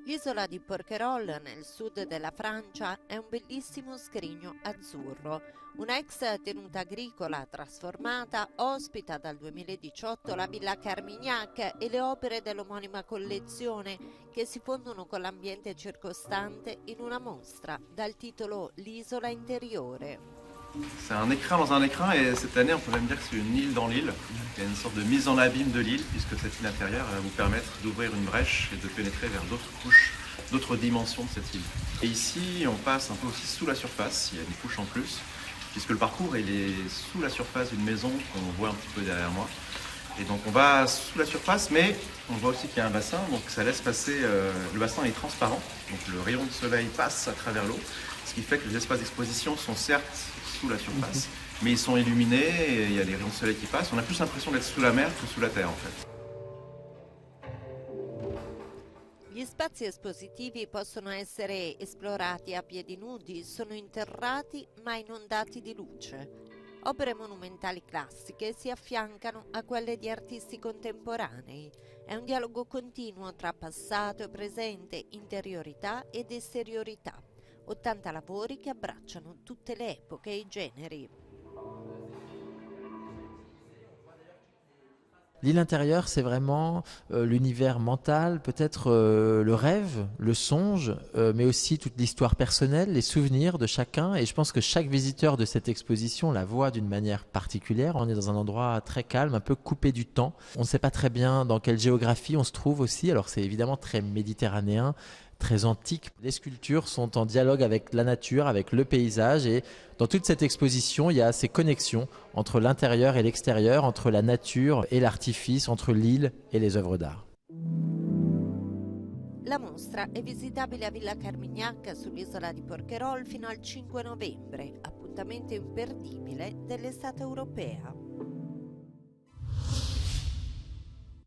L'isola di Porquerolles, nel sud della Francia, è un bellissimo scrigno azzurro. Una ex tenuta agricola trasformata ospita dal 2018 la Villa Carmignac e le opere dell'omonima collezione che si fondono con l'ambiente circostante in una mostra dal titolo L'isola interiore. C'est un écrin dans un écrin et cette année on peut même dire que c'est une île dans l'île. Il y a une sorte de mise en abîme de l'île puisque cette île intérieure va vous permettre d'ouvrir une brèche et de pénétrer vers d'autres couches, d'autres dimensions de cette île. Et ici on passe un peu aussi sous la surface, il y a une couche en plus, puisque le parcours il est sous la surface d'une maison qu'on voit un petit peu derrière moi. Et donc on va sous la surface, mais on voit aussi qu'il y a un bassin, donc ça laisse passer, le bassin est transparent, donc le rayon de soleil passe à travers l'eau, ce qui fait que les espaces d'exposition sont certes sous la surface, mais ils sont illuminés, et il y a des rayons de soleil qui passent, on a plus l'impression d'être sous la mer que sous la terre en fait. Gli spazi espositivi possono essere esplorati a piedi nudi, sono interrati ma inondati di luce. Opere monumentali classiche si affiancano a quelle di artisti contemporanei. È un dialogo continuo tra passato e presente, interiorità ed esteriorità. 80 lavori che abbracciano tutte le epoche e i generi. L'île intérieure, c'est vraiment l'univers mental, peut-être le rêve, le songe, mais aussi toute l'histoire personnelle, les souvenirs de chacun. Et je pense que chaque visiteur de cette exposition la voit d'une manière particulière. On est dans un endroit très calme, un peu coupé du temps. On ne sait pas très bien dans quelle géographie on se trouve aussi. Alors c'est évidemment très méditerranéen, très antique. Les sculptures sont en dialogue avec la nature, avec le paysage, et dans toute cette exposition, il y a ces connexions entre l'intérieur et l'extérieur, entre la nature et l'artifice, entre l'île et les œuvres d'art. La mostra è visitabile a Villa Carmignac sull'isola di Porquerolles fino al 5 novembre, appuntamento imperdibile dell'estate europea.